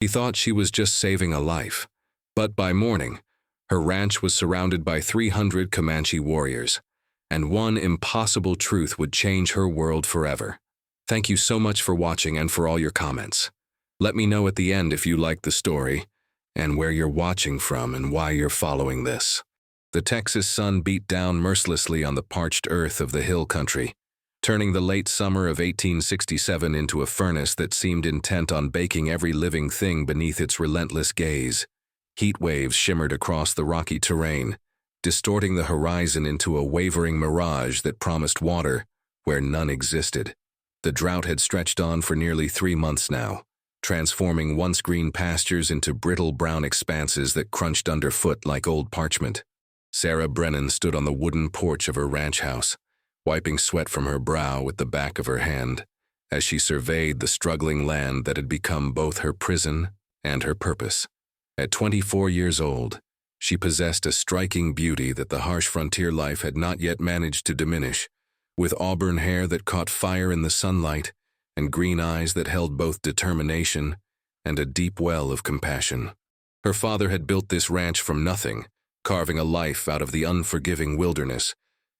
He thought she was just saving a life. But by morning, her ranch was surrounded by 300 Comanche warriors, and one impossible truth would change her world forever. Thank you so much for watching and for all your comments. Let me know at the end if you liked the story, and where you're watching from and why you're following this. The Texas sun beat down mercilessly on the parched earth of the hill country, turning the late summer of 1867 into a furnace that seemed intent on baking every living thing beneath its relentless gaze. Heat waves shimmered across the rocky terrain, distorting the horizon into a wavering mirage that promised water where none existed. The drought had stretched on for nearly 3 months now, transforming once green pastures into brittle brown expanses that crunched underfoot like old parchment. Sarah Brennan stood on the wooden porch of her ranch house, wiping sweat from her brow with the back of her hand, as she surveyed the struggling land that had become both her prison and her purpose. At 24 years old, she possessed a striking beauty that the harsh frontier life had not yet managed to diminish, with auburn hair that caught fire in the sunlight and green eyes that held both determination and a deep well of compassion. Her father had built this ranch from nothing, carving a life out of the unforgiving wilderness,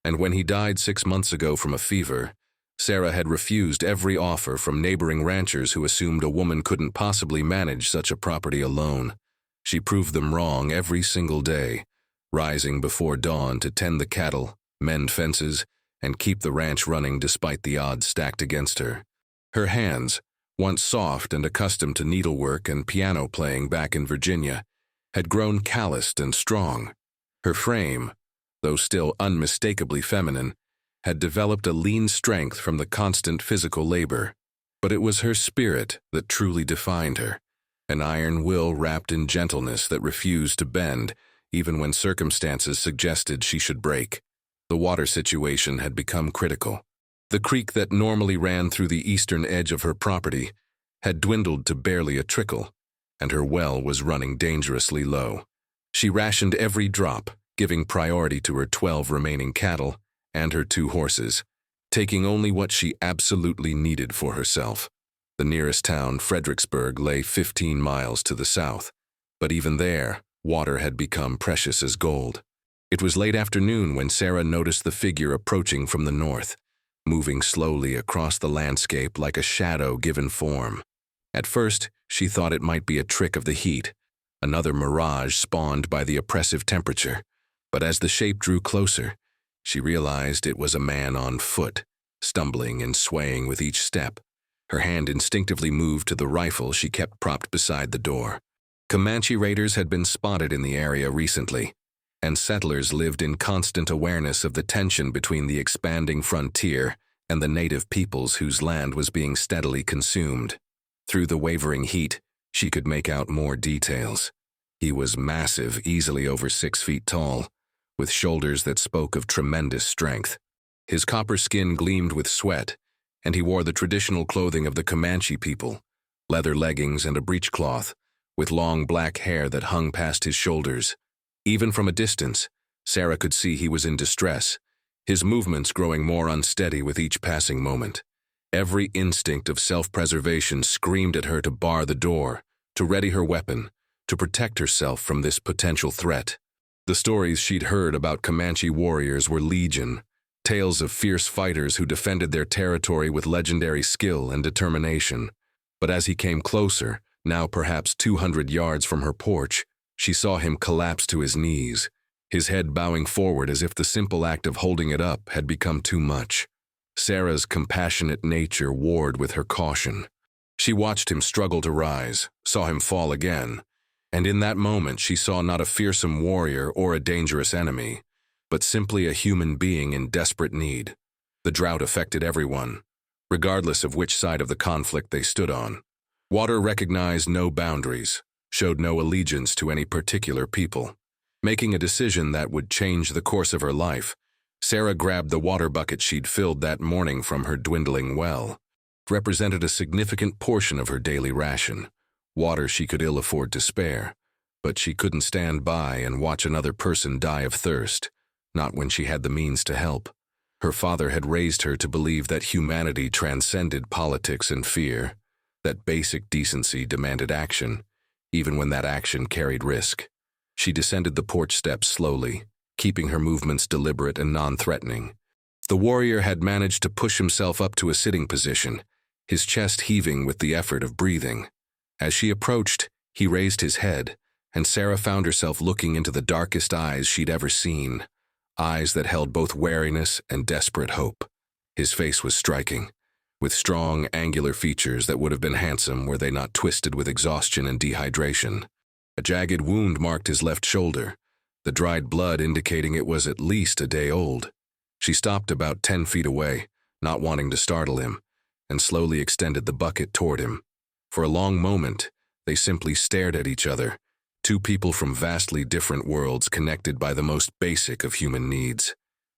and when he died 6 months ago from a fever, Sarah had refused every offer from neighboring ranchers who assumed a woman couldn't possibly manage such a property alone. She proved them wrong every single day, rising before dawn to tend the cattle, mend fences, and keep the ranch running despite the odds stacked against her. Her hands, once soft and accustomed to needlework and piano playing back in Virginia, had grown calloused and strong. Her frame, though still unmistakably feminine, had developed a lean strength from the constant physical labor. But it was her spirit that truly defined her, an iron will wrapped in gentleness that refused to bend even when circumstances suggested she should break. The water situation had become critical. The creek that normally ran through the eastern edge of her property had dwindled to barely a trickle, and her well was running dangerously low. She rationed every drop, giving priority to her 12 remaining cattle and her 2 horses, taking only what she absolutely needed for herself. The nearest town, Fredericksburg, lay 15 miles to the south, but even there, water had become precious as gold. It was late afternoon when Sarah noticed the figure approaching from the north, moving slowly across the landscape like a shadow given form. At first, she thought it might be a trick of the heat, another mirage spawned by the oppressive temperature. But as the shape drew closer, she realized it was a man on foot, stumbling and swaying with each step. Her hand instinctively moved to the rifle she kept propped beside the door. Comanche raiders had been spotted in the area recently, and settlers lived in constant awareness of the tension between the expanding frontier and the native peoples whose land was being steadily consumed. Through the wavering heat, she could make out more details. He was massive, easily over 6 feet tall, with shoulders that spoke of tremendous strength. His copper skin gleamed with sweat, and he wore the traditional clothing of the Comanche people, leather leggings and a breechcloth, with long black hair that hung past his shoulders. Even from a distance, Sarah could see he was in distress, his movements growing more unsteady with each passing moment. Every instinct of self-preservation screamed at her to bar the door, to ready her weapon, to protect herself from this potential threat. The stories she'd heard about Comanche warriors were legion, tales of fierce fighters who defended their territory with legendary skill and determination. But as he came closer, now perhaps 200 yards from her porch, she saw him collapse to his knees, his head bowing forward as if the simple act of holding it up had become too much. Sarah's compassionate nature warred with her caution. She watched him struggle to rise, saw him fall again, and in that moment she saw not a fearsome warrior or a dangerous enemy, but simply a human being in desperate need. The drought affected everyone, regardless of which side of the conflict they stood on. Water recognized no boundaries, showed no allegiance to any particular people. Making a decision that would change the course of her life, Sarah grabbed the water bucket she'd filled that morning from her dwindling well. It represented a significant portion of her daily ration, water she could ill afford to spare, but she couldn't stand by and watch another person die of thirst, not when she had the means to help. Her father had raised her to believe that humanity transcended politics and fear, that basic decency demanded action, even when that action carried risk. She descended the porch steps slowly, keeping her movements deliberate and non-threatening. The warrior had managed to push himself up to a sitting position, his chest heaving with the effort of breathing. As she approached, he raised his head, and Sarah found herself looking into the darkest eyes she'd ever seen, eyes that held both wariness and desperate hope. His face was striking, with strong, angular features that would have been handsome were they not twisted with exhaustion and dehydration. A jagged wound marked his left shoulder, the dried blood indicating it was at least a day old. She stopped about 10 feet away, not wanting to startle him, and slowly extended the bucket toward him. For a long moment, they simply stared at each other, two people from vastly different worlds connected by the most basic of human needs.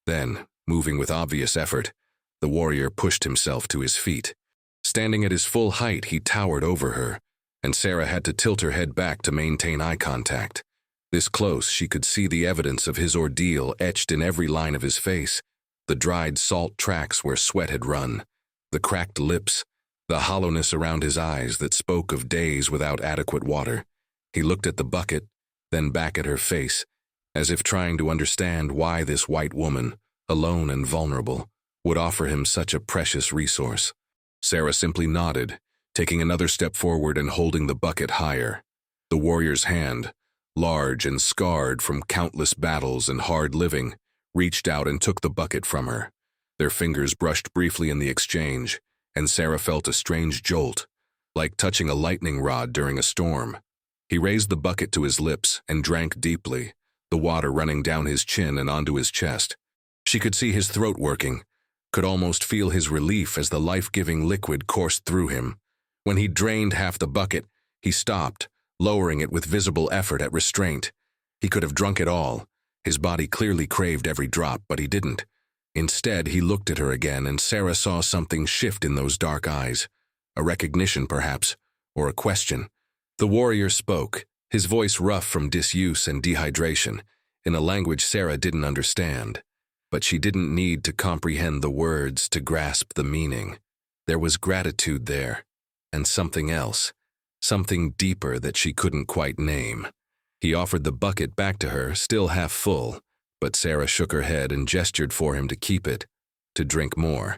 Then, moving with obvious effort, the warrior pushed himself to his feet. Standing at his full height, he towered over her, and Sarah had to tilt her head back to maintain eye contact. This close, she could see the evidence of his ordeal etched in every line of his face, the dried salt tracks where sweat had run, the cracked lips, the hollowness around his eyes that spoke of days without adequate water. He looked at the bucket, then back at her face, as if trying to understand why this white woman, alone and vulnerable, would offer him such a precious resource. Sarah simply nodded, taking another step forward and holding the bucket higher. The warrior's hand, large and scarred from countless battles and hard living, reached out and took the bucket from her. Their fingers brushed briefly in the exchange, and Sarah felt a strange jolt, like touching a lightning rod during a storm. He raised the bucket to his lips and drank deeply, the water running down his chin and onto his chest. She could see his throat working, could almost feel his relief as the life-giving liquid coursed through him. When he drained half the bucket, he stopped, lowering it with visible effort at restraint. He could have drunk it all. His body clearly craved every drop, but he didn't. Instead, he looked at her again, and Sarah saw something shift in those dark eyes. A recognition, perhaps, or a question. The warrior spoke, his voice rough from disuse and dehydration, in a language Sarah didn't understand. But she didn't need to comprehend the words to grasp the meaning. There was gratitude there, and something else, something deeper that she couldn't quite name. He offered the bucket back to her, still half full, but Sarah shook her head and gestured for him to keep it, to drink more.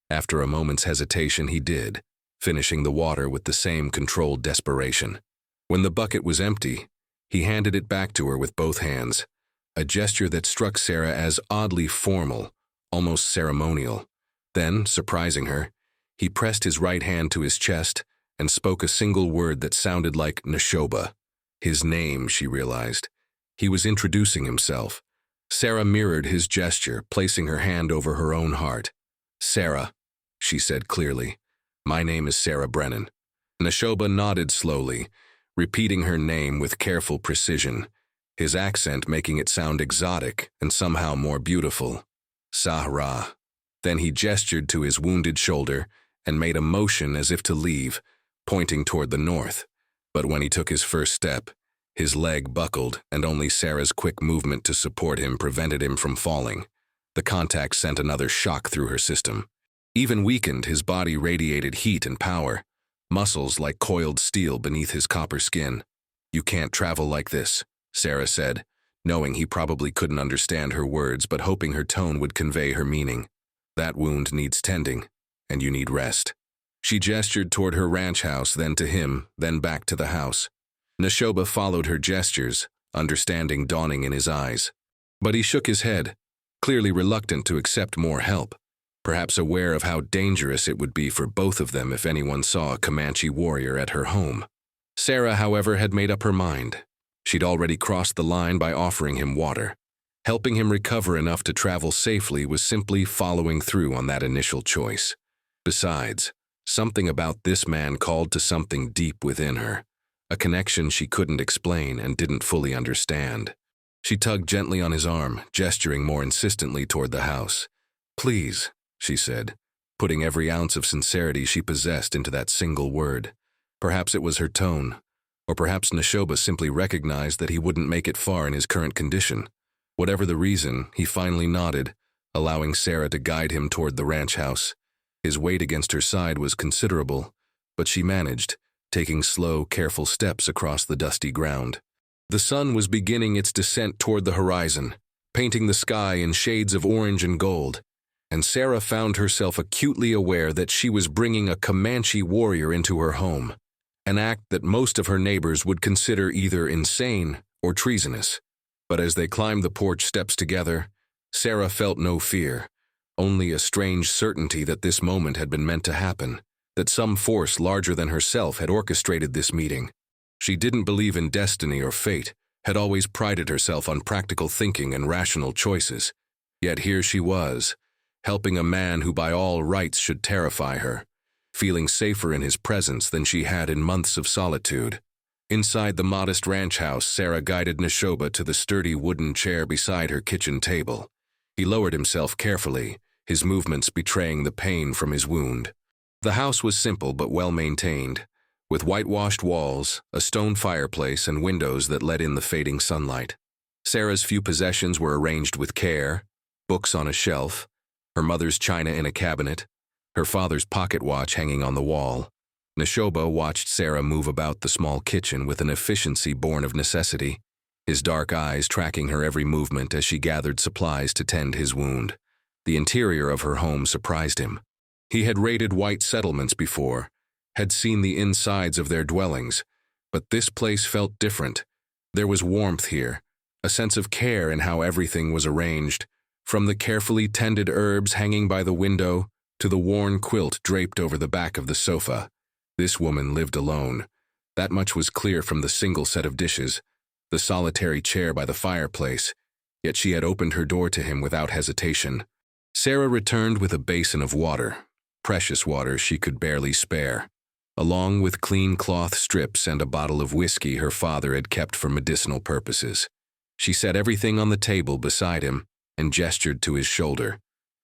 After a moment's hesitation, he did, finishing the water with the same controlled desperation. When the bucket was empty, he handed it back to her with both hands, a gesture that struck Sarah as oddly formal, almost ceremonial. Then, surprising her, he pressed his right hand to his chest and spoke a single word that sounded like Neshoba. His name, she realized. He was introducing himself. Sarah mirrored his gesture, placing her hand over her own heart. "Sarah," she said clearly. "My name is Sarah Brennan." Neshoba nodded slowly, repeating her name with careful precision, his accent making it sound exotic and somehow more beautiful. "Sahra." Then he gestured to his wounded shoulder and made a motion as if to leave, pointing toward the north. But when he took his first step, his leg buckled, and only Sarah's quick movement to support him prevented him from falling. The contact sent another shock through her system. Even weakened, his body radiated heat and power, muscles like coiled steel beneath his copper skin. "You can't travel like this," Sarah said, knowing he probably couldn't understand her words but hoping her tone would convey her meaning. "That wound needs tending, and you need rest." She gestured toward her ranch house, then to him, then back to the house. Neshoba followed her gestures, understanding dawning in his eyes. But he shook his head, clearly reluctant to accept more help, perhaps aware of how dangerous it would be for both of them if anyone saw a Comanche warrior at her home. Sarah, however, had made up her mind. She'd already crossed the line by offering him water. Helping him recover enough to travel safely was simply following through on that initial choice. Besides, something about this man called to something deep within her, a connection she couldn't explain and didn't fully understand. She tugged gently on his arm, gesturing more insistently toward the house. "Please," she said, putting every ounce of sincerity she possessed into that single word. Perhaps it was her tone, or perhaps Neshoba simply recognized that he wouldn't make it far in his current condition. Whatever the reason, he finally nodded, allowing Sarah to guide him toward the ranch house. His weight against her side was considerable, but she managed, taking slow, careful steps across the dusty ground. The sun was beginning its descent toward the horizon, painting the sky in shades of orange and gold, and Sarah found herself acutely aware that she was bringing a Comanche warrior into her home, an act that most of her neighbors would consider either insane or treasonous. But as they climbed the porch steps together, Sarah felt no fear, only a strange certainty that this moment had been meant to happen, that some force larger than herself had orchestrated this meeting. She didn't believe in destiny or fate, had always prided herself on practical thinking and rational choices. Yet here she was, helping a man who by all rights should terrify her, feeling safer in his presence than she had in months of solitude. Inside the modest ranch house, Sarah guided Neshoba to the sturdy wooden chair beside her kitchen table. He lowered himself carefully, his movements betraying the pain from his wound. The house was simple but well-maintained, with whitewashed walls, a stone fireplace, and windows that let in the fading sunlight. Sarah's few possessions were arranged with care: books on a shelf, her mother's china in a cabinet, her father's pocket watch hanging on the wall. Neshoba watched Sarah move about the small kitchen with an efficiency born of necessity, his dark eyes tracking her every movement as she gathered supplies to tend his wound. The interior of her home surprised him. He had raided white settlements before, had seen the insides of their dwellings, but this place felt different. There was warmth here, a sense of care in how everything was arranged, from the carefully tended herbs hanging by the window to the worn quilt draped over the back of the sofa. This woman lived alone. That much was clear from the single set of dishes, the solitary chair by the fireplace, yet she had opened her door to him without hesitation. Sarah returned with a basin of water, precious water she could barely spare, along with clean cloth strips and a bottle of whiskey her father had kept for medicinal purposes. She set everything on the table beside him and gestured to his shoulder.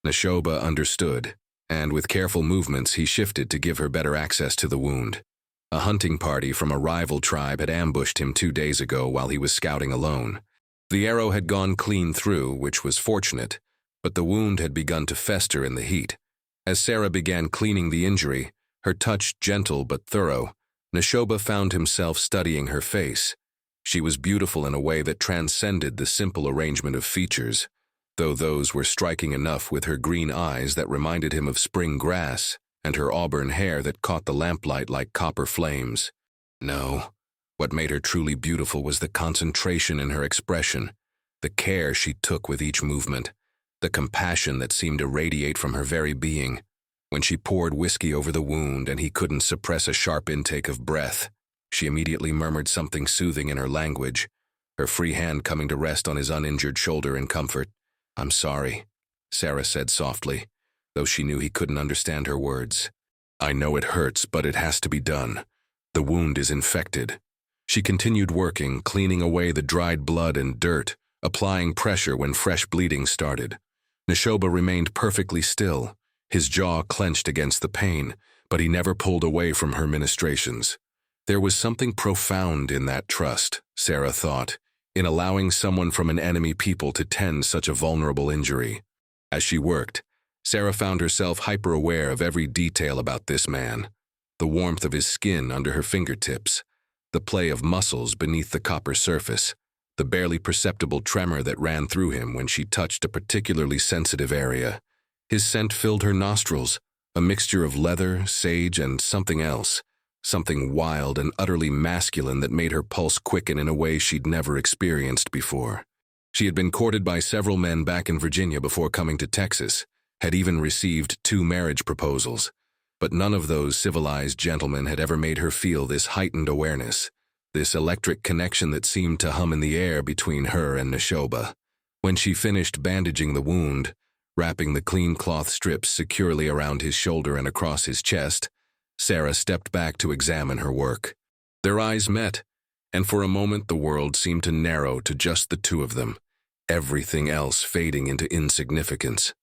Neshoba understood, and with careful movements he shifted to give her better access to the wound. A hunting party from a rival tribe had ambushed him 2 days ago while he was scouting alone. The arrow had gone clean through, which was fortunate, but the wound had begun to fester in the heat. As Sarah began cleaning the injury, her touch gentle but thorough, Neshoba found himself studying her face. She was beautiful in a way that transcended the simple arrangement of features, though those were striking enough with her green eyes that reminded him of spring grass and her auburn hair that caught the lamplight like copper flames. No, what made her truly beautiful was the concentration in her expression, the care she took with each movement, the compassion that seemed to radiate from her very being. When she poured whiskey over the wound and he couldn't suppress a sharp intake of breath, she immediately murmured something soothing in her language, her free hand coming to rest on his uninjured shoulder in comfort. "I'm sorry," Sarah said softly, though she knew he couldn't understand her words. "I know it hurts, but it has to be done. The wound is infected." She continued working, cleaning away the dried blood and dirt, applying pressure when fresh bleeding started. Neshoba remained perfectly still, his jaw clenched against the pain, but he never pulled away from her ministrations. There was something profound in that trust, Sarah thought, in allowing someone from an enemy people to tend such a vulnerable injury. As she worked, Sarah found herself hyper-aware of every detail about this man: the warmth of his skin under her fingertips, the play of muscles beneath the copper surface, the barely perceptible tremor that ran through him when she touched a particularly sensitive area. His scent filled her nostrils, a mixture of leather, sage, and something else, something wild and utterly masculine that made her pulse quicken in a way she'd never experienced before. She had been courted by several men back in Virginia before coming to Texas, had even received 2 marriage proposals, but none of those civilized gentlemen had ever made her feel this heightened awareness, this electric connection that seemed to hum in the air between her and Neshoba. When she finished bandaging the wound, wrapping the clean cloth strips securely around his shoulder and across his chest, Sarah stepped back to examine her work. Their eyes met, and for a moment the world seemed to narrow to just the two of them, everything else fading into insignificance.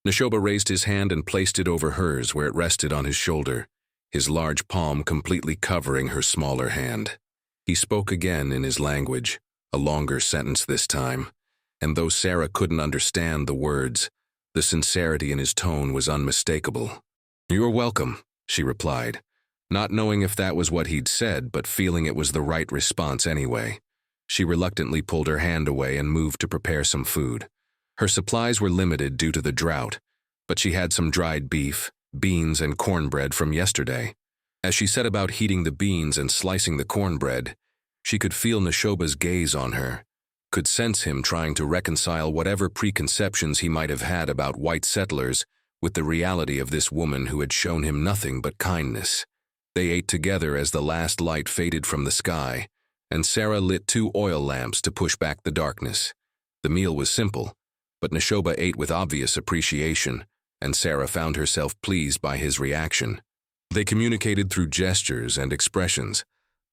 Neshoba raised his hand and placed it over hers where it rested on his shoulder, his large palm completely covering her smaller hand. He spoke again in his language, a longer sentence this time, and though Sarah couldn't understand the words, the sincerity in his tone was unmistakable. "You're welcome," she replied, not knowing if that was what he'd said, but feeling it was the right response anyway. She reluctantly pulled her hand away and moved to prepare some food. Her supplies were limited due to the drought, but she had some dried beef, beans, and cornbread from yesterday. As she set about heating the beans and slicing the cornbread, she could feel Neshoba's gaze on her, could sense him trying to reconcile whatever preconceptions he might have had about white settlers with the reality of this woman who had shown him nothing but kindness. They ate together as the last light faded from the sky, and Sarah lit 2 oil lamps to push back the darkness. The meal was simple, but Neshoba ate with obvious appreciation, and Sarah found herself pleased by his reaction. They communicated through gestures and expressions,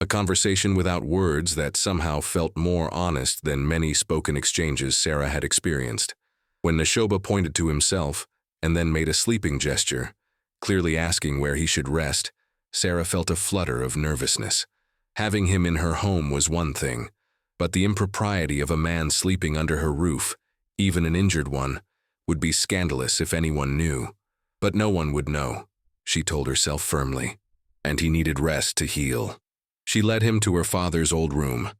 a conversation without words that somehow felt more honest than many spoken exchanges Sarah had experienced. When Neshoba pointed to himself and then made a sleeping gesture, clearly asking where he should rest, Sarah felt a flutter of nervousness. Having him in her home was one thing, but the impropriety of a man sleeping under her roof, even an injured one, would be scandalous if anyone knew. But no one would know, she told herself firmly, and he needed rest to heal. She led him to her father's old room,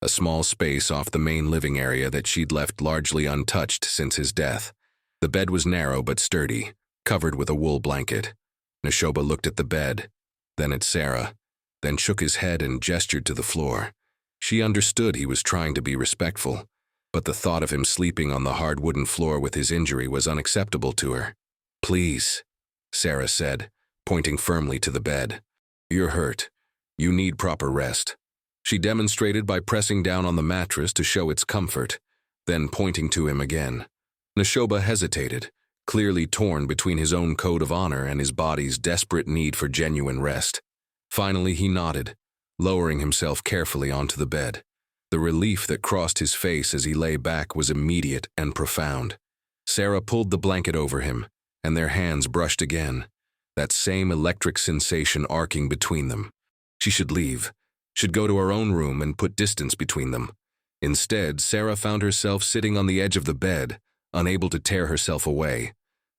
a small space off the main living area that she'd left largely untouched since his death. The bed was narrow but sturdy, covered with a wool blanket. Neshoba looked at the bed, then at Sarah, then shook his head and gestured to the floor. She understood he was trying to be respectful, but the thought of him sleeping on the hard wooden floor with his injury was unacceptable to her. "Please," Sarah said, pointing firmly to the bed. "You're hurt. You need proper rest." She demonstrated by pressing down on the mattress to show its comfort, then pointing to him again. Neshoba hesitated, clearly torn between his own code of honor and his body's desperate need for genuine rest. Finally, he nodded, lowering himself carefully onto the bed. The relief that crossed his face as he lay back was immediate and profound. Sarah pulled the blanket over him, and their hands brushed again, that same electric sensation arcing between them. She should leave, should go to her own room and put distance between them. Instead, Sarah found herself sitting on the edge of the bed, unable to tear herself away.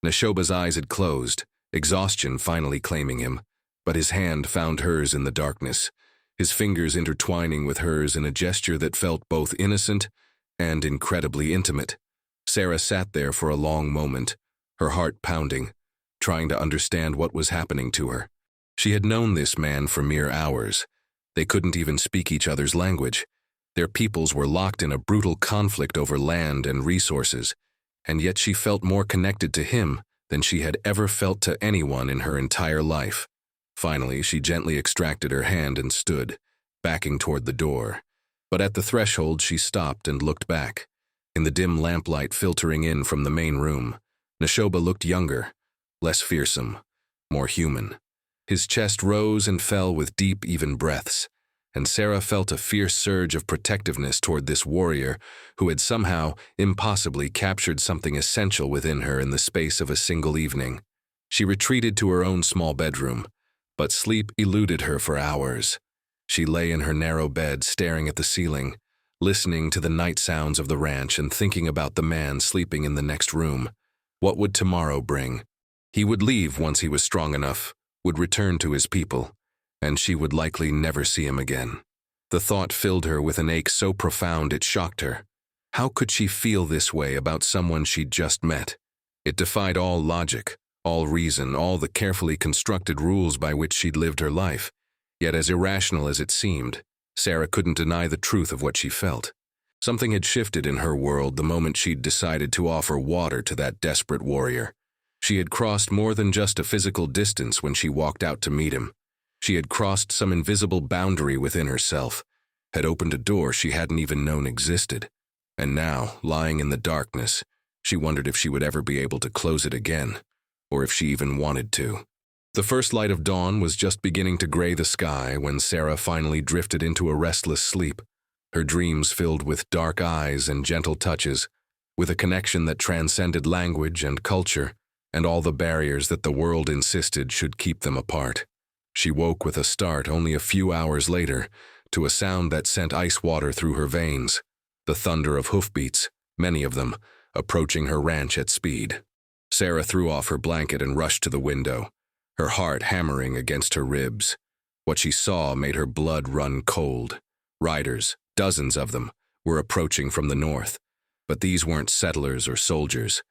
Neshoba's eyes had closed, exhaustion finally claiming him, but his hand found hers in the darkness, his fingers intertwining with hers in a gesture that felt both innocent and incredibly intimate. Sarah sat there for a long moment, her heart pounding, trying to understand what was happening to her. She had known this man for mere hours. They couldn't even speak each other's language. Their peoples were locked in a brutal conflict over land and resources, and yet she felt more connected to him than she had ever felt to anyone in her entire life. Finally, she gently extracted her hand and stood, backing toward the door. But at the threshold, she stopped and looked back. In the dim lamplight filtering in from the main room, Neshoba looked younger, less fearsome, more human. His chest rose and fell with deep, even breaths, and Sarah felt a fierce surge of protectiveness toward this warrior who had somehow, impossibly captured something essential within her in the space of a single evening. She retreated to her own small bedroom, but sleep eluded her for hours. She lay in her narrow bed staring at the ceiling, listening to the night sounds of the ranch and thinking about the man sleeping in the next room. What would tomorrow bring? He would leave once he was strong enough, would return to his people, and she would likely never see him again. The thought filled her with an ache so profound it shocked her. How could she feel this way about someone she'd just met? It defied all logic, all reason, all the carefully constructed rules by which she'd lived her life. Yet as irrational as it seemed, Sarah couldn't deny the truth of what she felt. Something had shifted in her world the moment she'd decided to offer water to that desperate warrior. She had crossed more than just a physical distance when she walked out to meet him. She had crossed some invisible boundary within herself, had opened a door she hadn't even known existed. And now, lying in the darkness, she wondered if she would ever be able to close it again, or if she even wanted to. The first light of dawn was just beginning to gray the sky when Sarah finally drifted into a restless sleep, her dreams filled with dark eyes and gentle touches, with a connection that transcended language and culture, and all the barriers that the world insisted should keep them apart. She woke with a start only a few hours later to a sound that sent ice water through her veins, the thunder of hoofbeats, many of them, approaching her ranch at speed. Sarah threw off her blanket and rushed to the window, her heart hammering against her ribs. What she saw made her blood run cold. Riders, dozens of them, were approaching from the north. But these weren't settlers or soldiers.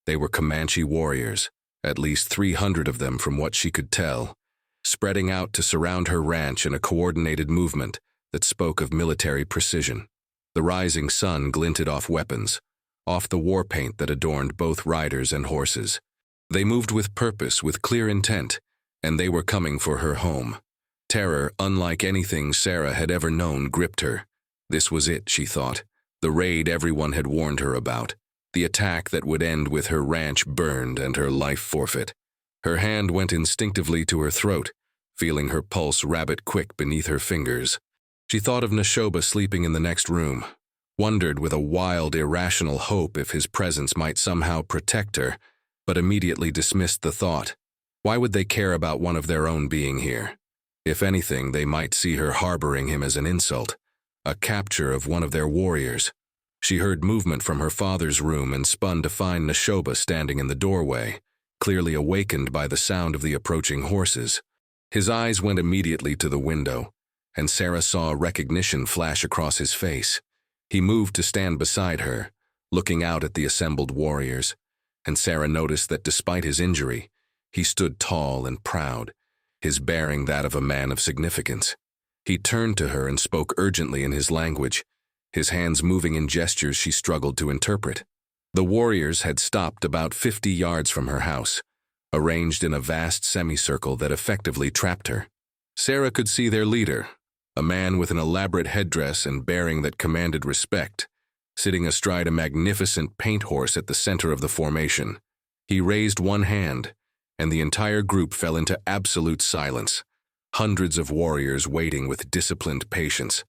They were Comanche warriors, at least 300 of them from what she could tell, spreading out to surround her ranch in a coordinated movement that spoke of military precision. The rising sun glinted off weapons, off the war paint that adorned both riders and horses. They moved with purpose, with clear intent, and they were coming for her home. Terror, unlike anything Sarah had ever known, gripped her. This was it, she thought, the raid everyone had warned her about, the attack that would end with her ranch burned and her life forfeit. Her hand went instinctively to her throat, feeling her pulse rabbit-quick beneath her fingers. She thought of Neshoba sleeping in the next room, wondered with a wild, irrational hope if his presence might somehow protect her, but immediately dismissed the thought. Why would they care about one of their own being here? If anything, they might see her harboring him as an insult, a capture of one of their warriors. She heard movement from her father's room and spun to find Neshoba standing in the doorway, clearly awakened by the sound of the approaching horses. His eyes went immediately to the window, and Sarah saw a recognition flash across his face. He moved to stand beside her, looking out at the assembled warriors, and Sarah noticed that despite his injury, he stood tall and proud, his bearing that of a man of significance. He turned to her and spoke urgently in his language, his hands moving in gestures she struggled to interpret. The warriors had stopped about 50 yards from her house, arranged in a vast semicircle that effectively trapped her. Sarah could see their leader, a man with an elaborate headdress and bearing that commanded respect, sitting astride a magnificent paint horse at the center of the formation. He raised one hand, and the entire group fell into absolute silence, hundreds of warriors waiting with disciplined patience.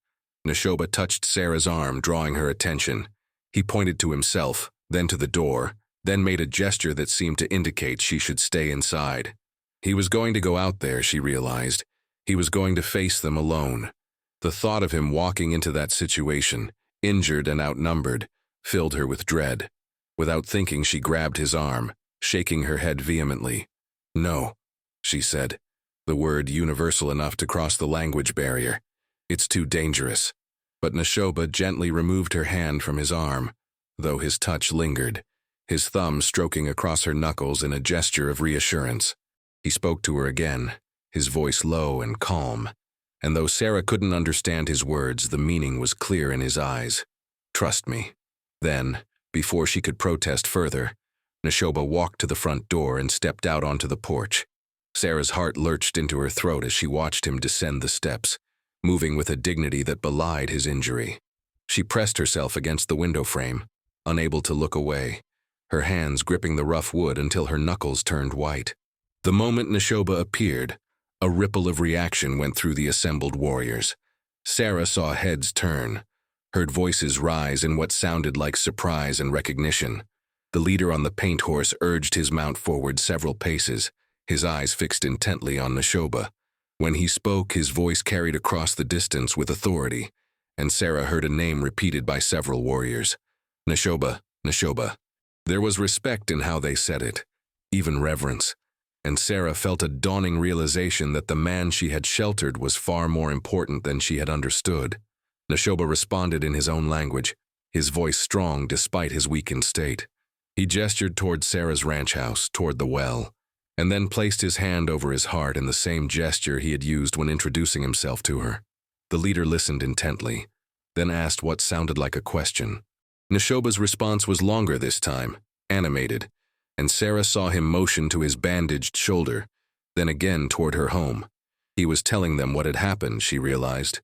Neshoba touched Sarah's arm, drawing her attention. He pointed to himself, then to the door, then made a gesture that seemed to indicate she should stay inside. He was going to go out there, she realized. He was going to face them alone. The thought of him walking into that situation, injured and outnumbered, filled her with dread. Without thinking, she grabbed his arm, shaking her head vehemently. "No," she said, the word universal enough to cross the language barrier. "It's too dangerous." But Neshoba gently removed her hand from his arm, though his touch lingered, his thumb stroking across her knuckles in a gesture of reassurance. He spoke to her again, his voice low and calm, and though Sarah couldn't understand his words, the meaning was clear in his eyes. "Trust me." Then, before she could protest further, Neshoba walked to the front door and stepped out onto the porch. Sarah's heart lurched into her throat as she watched him descend the steps, moving with a dignity that belied his injury. She pressed herself against the window frame, unable to look away, her hands gripping the rough wood until her knuckles turned white. The moment Neshoba appeared, a ripple of reaction went through the assembled warriors. Sarah saw heads turn, heard voices rise in what sounded like surprise and recognition. The leader on the paint horse urged his mount forward several paces, his eyes fixed intently on Neshoba. When he spoke, his voice carried across the distance with authority, and Sarah heard a name repeated by several warriors. "Neshoba, Neshoba." There was respect in how they said it, even reverence, and Sarah felt a dawning realization that the man she had sheltered was far more important than she had understood. Neshoba responded in his own language, his voice strong despite his weakened state. He gestured toward Sarah's ranch house, toward the well, and then placed his hand over his heart in the same gesture he had used when introducing himself to her. The leader listened intently, then asked what sounded like a question. Neshoba's response was longer this time, animated, and Sarah saw him motion to his bandaged shoulder, then again toward her home. He was telling them what had happened, she realized.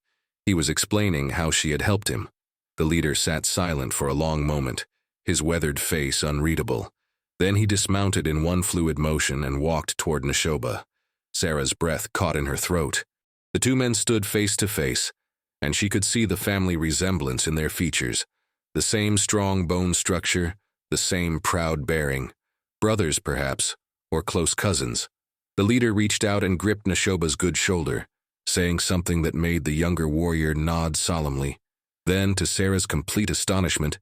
He was explaining how she had helped him. The leader sat silent for a long moment, his weathered face unreadable. Then he dismounted in one fluid motion and walked toward Neshoba. Sarah's breath caught in her throat. The two men stood face to face, and she could see the family resemblance in their features. The same strong bone structure, the same proud bearing. Brothers, perhaps, or close cousins. The leader reached out and gripped Neshoba's good shoulder, saying something that made the younger warrior nod solemnly. Then, to Sarah's complete astonishment,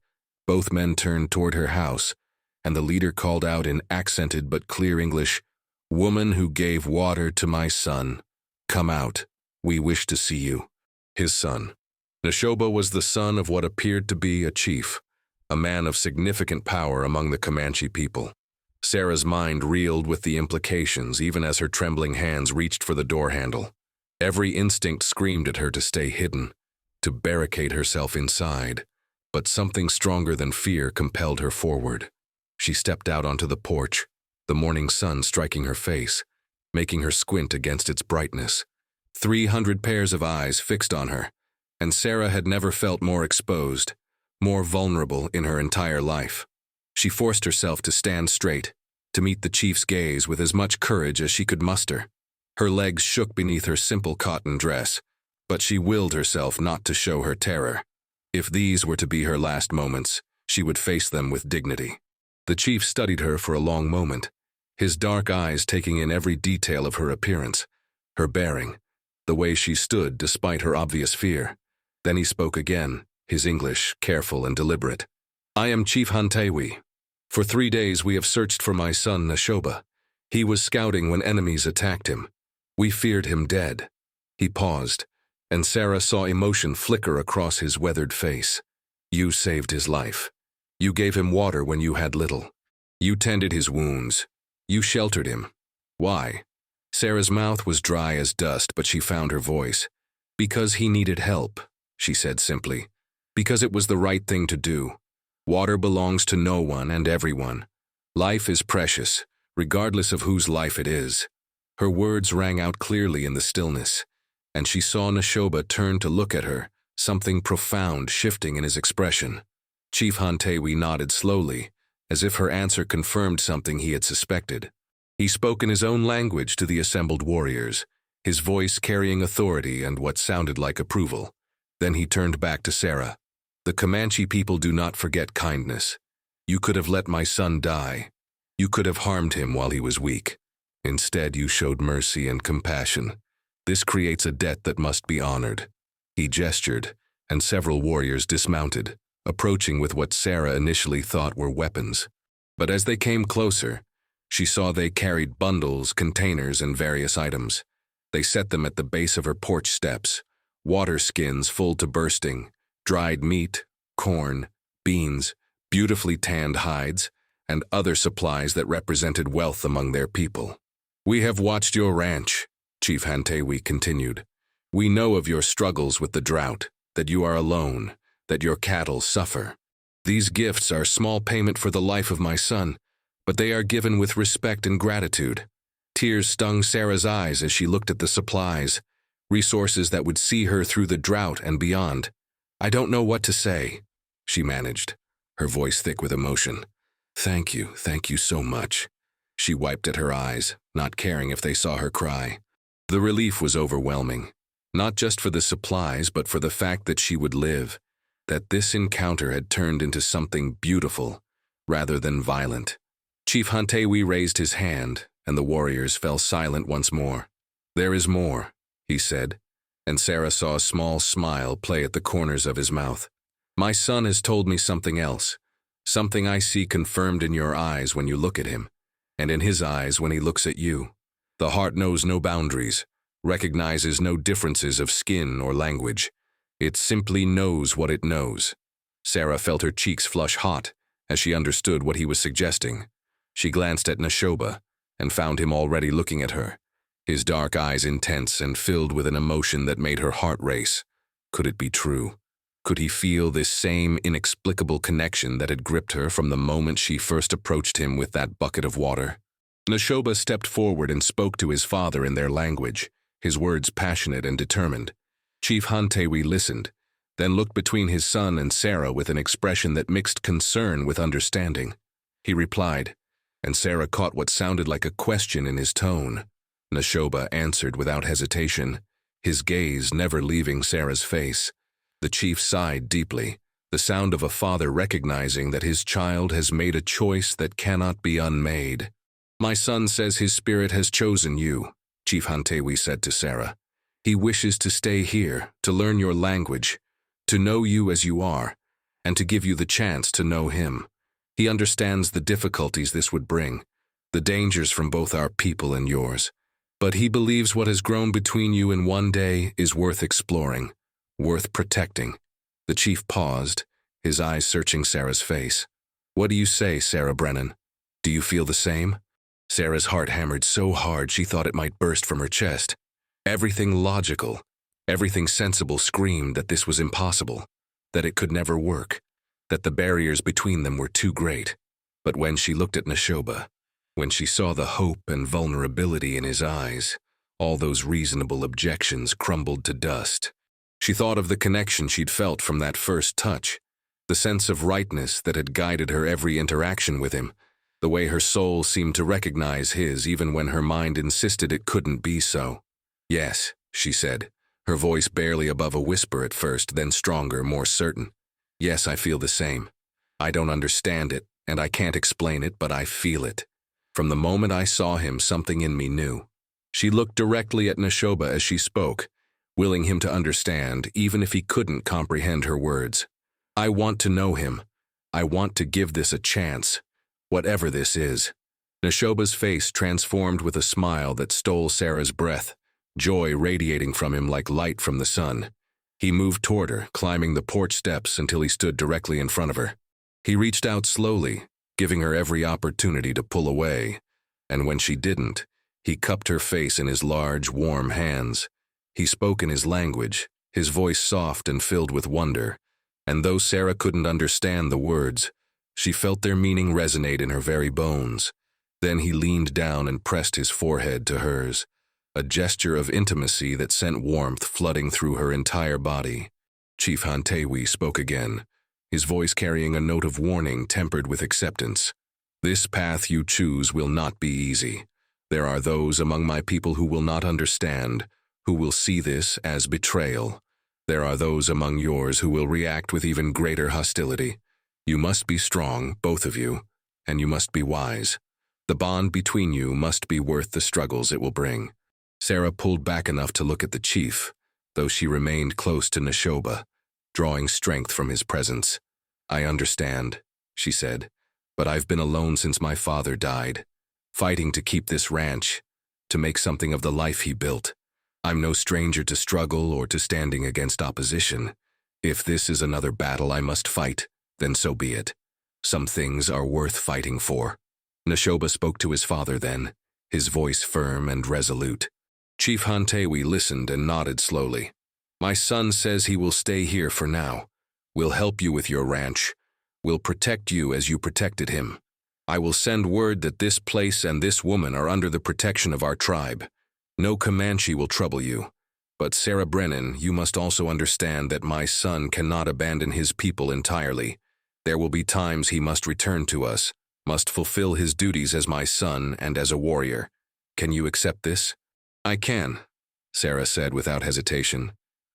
both men turned toward her house, and the leader called out in accented but clear English, "Woman who gave water to my son, come out." We wish to see you." His son. Neshoba was the son of what appeared to be a chief, a man of significant power among the Comanche people. Sarah's mind reeled with the implications even as her trembling hands reached for the door handle. Every instinct screamed at her to stay hidden, to barricade herself inside, but something stronger than fear compelled her forward. She stepped out onto the porch, the morning sun striking her face, making her squint against its brightness. 300 pairs of eyes fixed on her, and Sarah had never felt more exposed, more vulnerable in her entire life. She forced herself to stand straight, to meet the chief's gaze with as much courage as she could muster. Her legs shook beneath her simple cotton dress, but she willed herself not to show her terror. If these were to be her last moments, she would face them with dignity. The chief studied her for a long moment, his dark eyes taking in every detail of her appearance, her bearing, the way she stood despite her obvious fear. Then he spoke again, his English careful and deliberate. "I am Chief Hantewi. For 3 days we have searched for my son Neshoba. He was scouting when enemies attacked him. We feared him dead." He paused, and Sarah saw emotion flicker across his weathered face. "You saved his life. You gave him water when you had little. You tended his wounds. You sheltered him. Why?" Sarah's mouth was dry as dust, but she found her voice. "Because he needed help," she said simply. "Because it was the right thing to do. Water belongs to no one and everyone. Life is precious, regardless of whose life it is." Her words rang out clearly in the stillness, and she saw Neshoba turn to look at her, something profound shifting in his expression. Chief Hantewi nodded slowly, as if her answer confirmed something he had suspected. He spoke in his own language to the assembled warriors, his voice carrying authority and what sounded like approval. Then he turned back to Sarah. "The Comanche people do not forget kindness. You could have let my son die. You could have harmed him while he was weak. Instead, you showed mercy and compassion. This creates a debt that must be honored." He gestured, and several warriors dismounted, approaching with what Sarah initially thought were weapons. But as they came closer, she saw they carried bundles, containers, and various items. They set them at the base of her porch steps, water skins full to bursting, dried meat, corn, beans, beautifully tanned hides, and other supplies that represented wealth among their people. "We have watched your ranch," Chief Hantewi continued. "We know of your struggles with the drought, that you are alone, that your cattle suffer. These gifts are small payment for the life of my son, but they are given with respect and gratitude." Tears stung Sarah's eyes as she looked at the supplies, resources that would see her through the drought and beyond. "I don't know what to say," she managed, her voice thick with emotion. Thank you so much." She wiped at her eyes, not caring if they saw her cry. The relief was overwhelming, not just for the supplies, but for the fact that she would live, that this encounter had turned into something beautiful, rather than violent. Chief Hantewi raised his hand, and the warriors fell silent once more. "There is more," he said, and Sarah saw a small smile play at the corners of his mouth. "My son has told me something else, something I see confirmed in your eyes when you look at him, and in his eyes when he looks at you. The heart knows no boundaries, recognizes no differences of skin or language. It simply knows what it knows." Sarah felt her cheeks flush hot as she understood what he was suggesting. She glanced at Neshoba and found him already looking at her, his dark eyes intense and filled with an emotion that made her heart race. Could it be true? Could he feel this same inexplicable connection that had gripped her from the moment she first approached him with that bucket of water? Neshoba stepped forward and spoke to his father in their language, his words passionate and determined. Chief Hantewi listened, then looked between his son and Sarah with an expression that mixed concern with understanding. He replied, and Sarah caught what sounded like a question in his tone. Neshoba answered without hesitation, his gaze never leaving Sarah's face. The chief sighed deeply, the sound of a father recognizing that his child has made a choice that cannot be unmade. "My son says his spirit has chosen you," Chief Hantewi said to Sarah. "He wishes to stay here, to learn your language, to know you as you are, and to give you the chance to know him. He understands the difficulties this would bring, the dangers from both our people and yours. But he believes what has grown between you in one day is worth exploring, worth protecting. The chief paused, his eyes searching Sarah's face. What do you say, Sarah Brennan? Do you feel the same? Sarah's heart hammered so hard she thought it might burst from her chest. Everything logical, everything sensible screamed that this was impossible, that it could never work, that the barriers between them were too great. But when she looked at Neshoba, when she saw the hope and vulnerability in his eyes, all those reasonable objections crumbled to dust. She thought of the connection she'd felt from that first touch, the sense of rightness that had guided her every interaction with him, the way her soul seemed to recognize his even when her mind insisted it couldn't be so. Yes, she said, her voice barely above a whisper at first, then stronger, more certain. Yes, I feel the same. I don't understand it, and I can't explain it, but I feel it. From the moment I saw him, something in me knew. She looked directly at Neshoba as she spoke, willing him to understand, even if he couldn't comprehend her words. I want to know him. I want to give this a chance, whatever this is. Neshoba's face transformed with a smile that stole Sarah's breath, joy radiating from him like light from the sun. He moved toward her, climbing the porch steps until he stood directly in front of her. He reached out slowly, giving her every opportunity to pull away, and when she didn't, he cupped her face in his large, warm hands. He spoke in his language, his voice soft and filled with wonder, and though Sarah couldn't understand the words, she felt their meaning resonate in her very bones. Then he leaned down and pressed his forehead to hers, a gesture of intimacy that sent warmth flooding through her entire body. Chief Hantewi spoke again, his voice carrying a note of warning tempered with acceptance. This path you choose will not be easy. There are those among my people who will not understand, who will see this as betrayal. There are those among yours who will react with even greater hostility. You must be strong, both of you, and you must be wise. The bond between you must be worth the struggles it will bring. Sarah pulled back enough to look at the chief, though she remained close to Neshoba, drawing strength from his presence. I understand, she said, but I've been alone since my father died, fighting to keep this ranch, to make something of the life he built. I'm no stranger to struggle or to standing against opposition. If this is another battle I must fight, then so be it. Some things are worth fighting for. Neshoba spoke to his father then, his voice firm and resolute. Chief Hantewi listened and nodded slowly. My son says he will stay here for now. We'll help you with your ranch. We'll protect you as you protected him. I will send word that this place and this woman are under the protection of our tribe. No Comanche will trouble you. But Sarah Brennan, you must also understand that my son cannot abandon his people entirely. There will be times he must return to us, must fulfill his duties as my son and as a warrior. Can you accept this? I can, Sarah said without hesitation.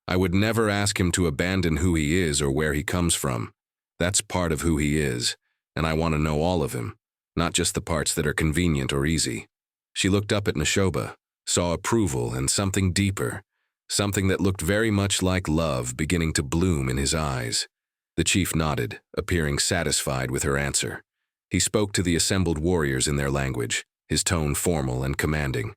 I would never ask him to abandon who he is or where he comes from. That's part of who he is, and I want to know all of him, not just the parts that are convenient or easy. She looked up at Neshoba, saw approval and something deeper, something that looked very much like love beginning to bloom in his eyes. The chief nodded, appearing satisfied with her answer. He spoke to the assembled warriors in their language, his tone formal and commanding.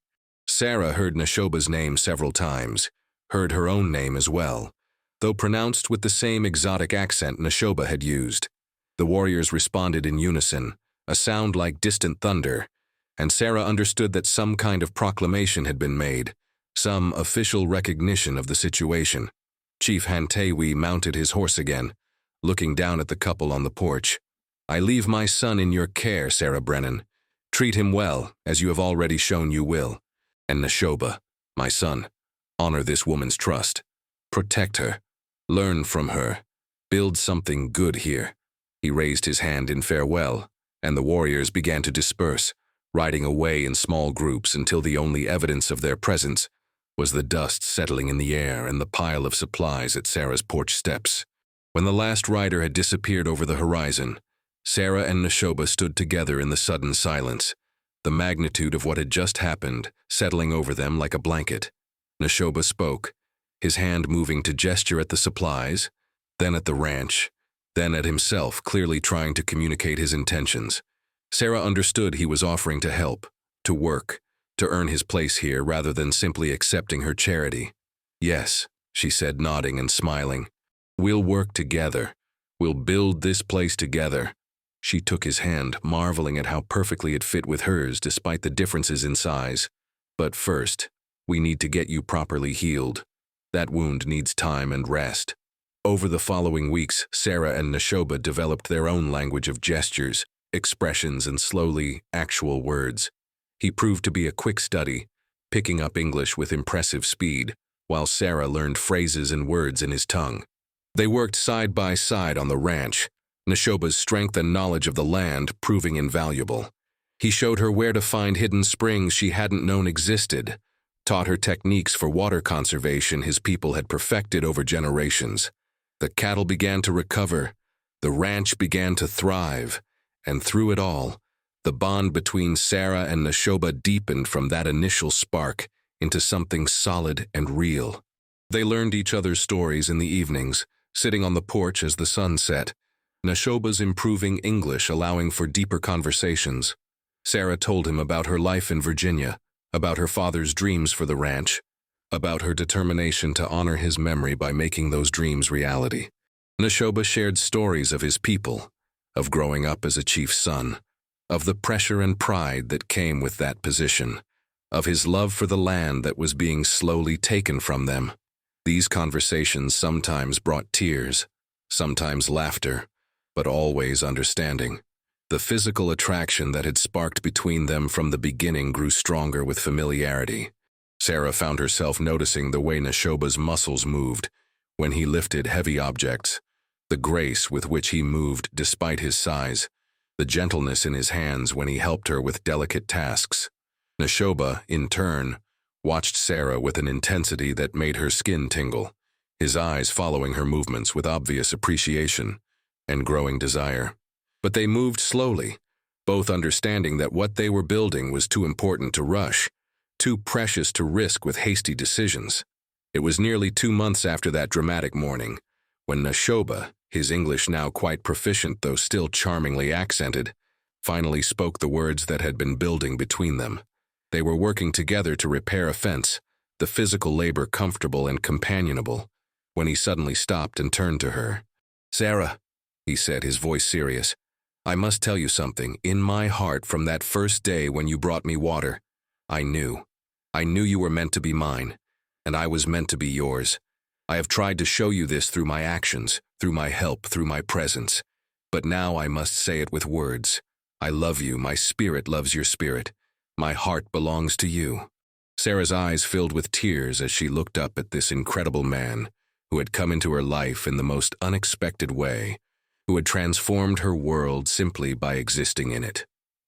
Sarah heard Neshoba's name several times, heard her own name as well, though pronounced with the same exotic accent Neshoba had used. The warriors responded in unison, a sound like distant thunder, and Sarah understood that some kind of proclamation had been made, some official recognition of the situation. Chief Hantewi mounted his horse again, looking down at the couple on the porch. I leave my son in your care, Sarah Brennan. Treat him well, as you have already shown you will. And Neshoba, my son, honor this woman's trust. Protect her. Learn from her. Build something good here. He raised his hand in farewell, and the warriors began to disperse, riding away in small groups until the only evidence of their presence was the dust settling in the air and the pile of supplies at Sarah's porch steps. When the last rider had disappeared over the horizon, Sarah and Neshoba stood together in the sudden silence, the magnitude of what had just happened settling over them like a blanket. Neshoba spoke, his hand moving to gesture at the supplies, then at the ranch, then at himself, clearly trying to communicate his intentions. Sarah understood he was offering to help, to work, to earn his place here rather than simply accepting her charity. Yes, she said, nodding and smiling. We'll work together. We'll build this place together. She took his hand, marveling at how perfectly it fit with hers despite the differences in size. But first, we need to get you properly healed. That wound needs time and rest. Over the following weeks, Sarah and Neshoba developed their own language of gestures, expressions, and slowly, actual words. He proved to be a quick study, picking up English with impressive speed, while Sarah learned phrases and words in his tongue. They worked side by side on the ranch, Neshoba's strength and knowledge of the land proving invaluable. He showed her where to find hidden springs she hadn't known existed, taught her techniques for water conservation his people had perfected over generations. The cattle began to recover, the ranch began to thrive, and through it all, the bond between Sarah and Neshoba deepened from that initial spark into something solid and real. They learned each other's stories in the evenings, sitting on the porch as the sun set, Neshoba's improving English allowing for deeper conversations. Sarah told him about her life in Virginia, about her father's dreams for the ranch, about her determination to honor his memory by making those dreams reality. Neshoba shared stories of his people, of growing up as a chief's son, of the pressure and pride that came with that position, of his love for the land that was being slowly taken from them. These conversations sometimes brought tears, sometimes laughter, but always understanding. The physical attraction that had sparked between them from the beginning grew stronger with familiarity. Sarah found herself noticing the way Neshoba's muscles moved when he lifted heavy objects, the grace with which he moved despite his size, the gentleness in his hands when he helped her with delicate tasks. Neshoba, in turn, watched Sarah with an intensity that made her skin tingle, his eyes following her movements with obvious appreciation and growing desire. But they moved slowly, both understanding that what they were building was too important to rush, too precious to risk with hasty decisions. It was nearly 2 months after that dramatic morning, when Neshoba, his English now quite proficient though still charmingly accented, finally spoke the words that had been building between them. They were working together to repair a fence, the physical labor comfortable and companionable, when he suddenly stopped and turned to her. "Sarah," he said, his voice serious, "I must tell you something. In my heart, from that first day when you brought me water, I knew you were meant to be mine, and I was meant to be yours. I have tried to show you this through my actions, through my help, through my presence. But now I must say it with words. I love you, my spirit loves your spirit. My heart belongs to you." Sarah's eyes filled with tears as she looked up at this incredible man who had come into her life in the most unexpected way, who had transformed her world simply by existing in it.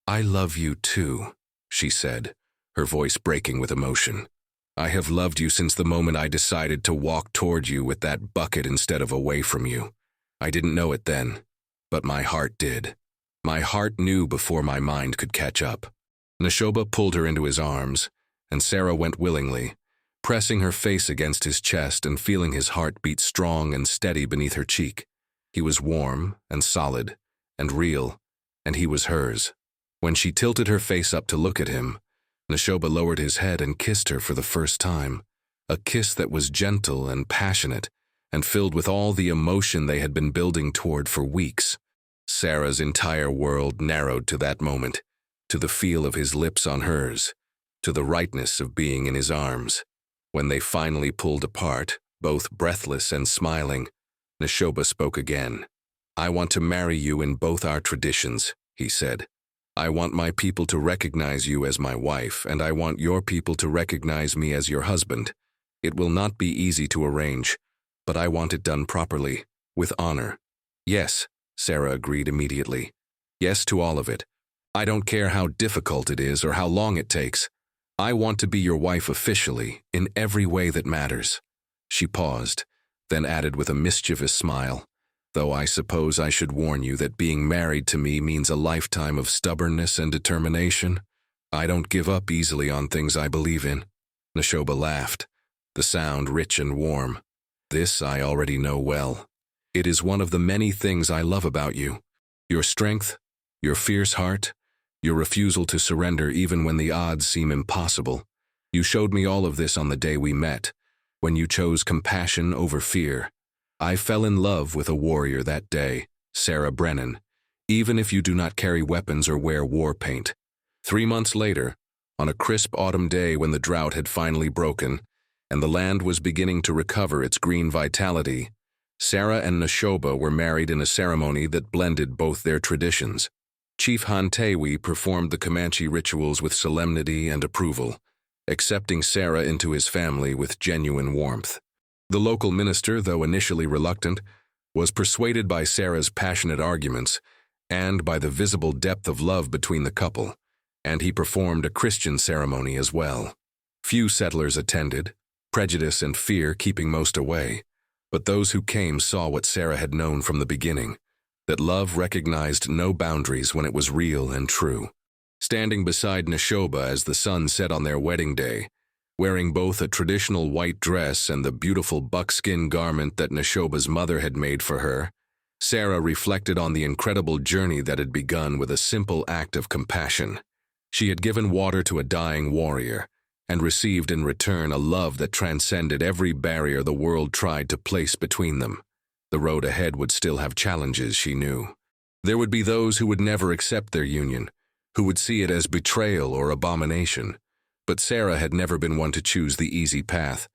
"I love you too," she said, her voice breaking with emotion. "I have loved you since the moment I decided to walk toward you with that bucket instead of away from you. I didn't know it then, but my heart did. My heart knew before my mind could catch up." Neshoba pulled her into his arms, and Sarah went willingly, pressing her face against his chest and feeling his heart beat strong and steady beneath her cheek. He was warm and solid and real, and he was hers. When she tilted her face up to look at him, Neshoba lowered his head and kissed her for the first time, a kiss that was gentle and passionate and filled with all the emotion they had been building toward for weeks. Sarah's entire world narrowed to that moment, to the feel of his lips on hers, to the rightness of being in his arms. When they finally pulled apart, both breathless and smiling, Neshoba spoke again. "I want to marry you in both our traditions," he said. "I want my people to recognize you as my wife, and I want your people to recognize me as your husband. It will not be easy to arrange, but I want it done properly, with honor." "Yes," Sarah agreed immediately. "Yes to all of it. I don't care how difficult it is or how long it takes. I want to be your wife officially, in every way that matters." She paused, then added with a mischievous smile, "Though I suppose I should warn you that being married to me means a lifetime of stubbornness and determination. I don't give up easily on things I believe in." Neshoba laughed, the sound rich and warm. "This I already know well. It is one of the many things I love about you. Your strength, your fierce heart, Your refusal to surrender even when the odds seem impossible. You showed me all of this on the day we met, when you chose compassion over fear. I fell in love with a warrior that day, Sarah Brennan, even if you do not carry weapons or wear war paint. 3 months later, on a crisp autumn day when the drought had finally broken, and the land was beginning to recover its green vitality, Sarah and Neshoba were married in a ceremony that blended both their traditions. Chief Hantewi performed the Comanche rituals with solemnity and approval, accepting Sarah into his family with genuine warmth. The local minister, though initially reluctant, was persuaded by Sarah's passionate arguments and by the visible depth of love between the couple, and he performed a Christian ceremony as well. Few settlers attended, prejudice and fear keeping most away, but those who came saw what Sarah had known from the beginning, that love recognized no boundaries when it was real and true. Standing beside Neshoba as the sun set on their wedding day, wearing both a traditional white dress and the beautiful buckskin garment that Neshoba's mother had made for her, Sarah reflected on the incredible journey that had begun with a simple act of compassion. She had given water to a dying warrior, and received in return a love that transcended every barrier the world tried to place between them. The road ahead would still have challenges, she knew. There would be those who would never accept their union, who would see it as betrayal or abomination. But Sarah had never been one to choose the easy path,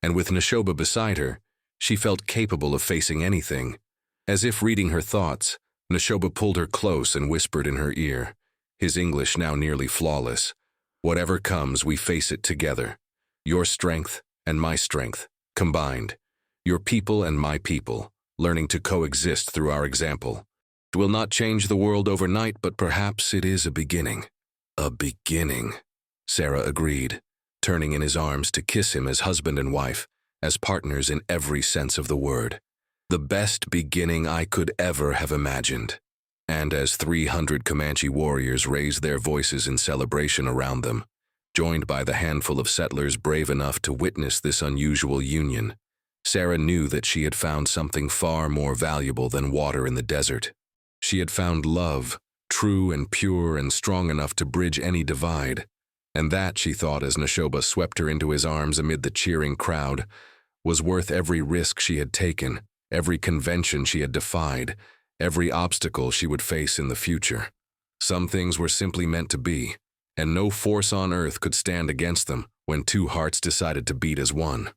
and with Neshoba beside her, she felt capable of facing anything. As if reading her thoughts, Neshoba pulled her close and whispered in her ear, his English now nearly flawless, "Whatever comes, we face it together. Your strength and my strength, combined. Your people and my people, learning to coexist through our example. It will not change the world overnight, but perhaps it is a beginning." A beginning, Sarah agreed, turning in his arms to kiss him as husband and wife, as partners in every sense of the word. The best beginning I could ever have imagined. And as 300 Comanche warriors raised their voices in celebration around them, joined by the handful of settlers brave enough to witness this unusual union, Sarah knew that she had found something far more valuable than water in the desert. She had found love, true and pure and strong enough to bridge any divide. And that, she thought as Neshoba swept her into his arms amid the cheering crowd, was worth every risk she had taken, every convention she had defied, every obstacle she would face in the future. Some things were simply meant to be, and no force on earth could stand against them when two hearts decided to beat as one.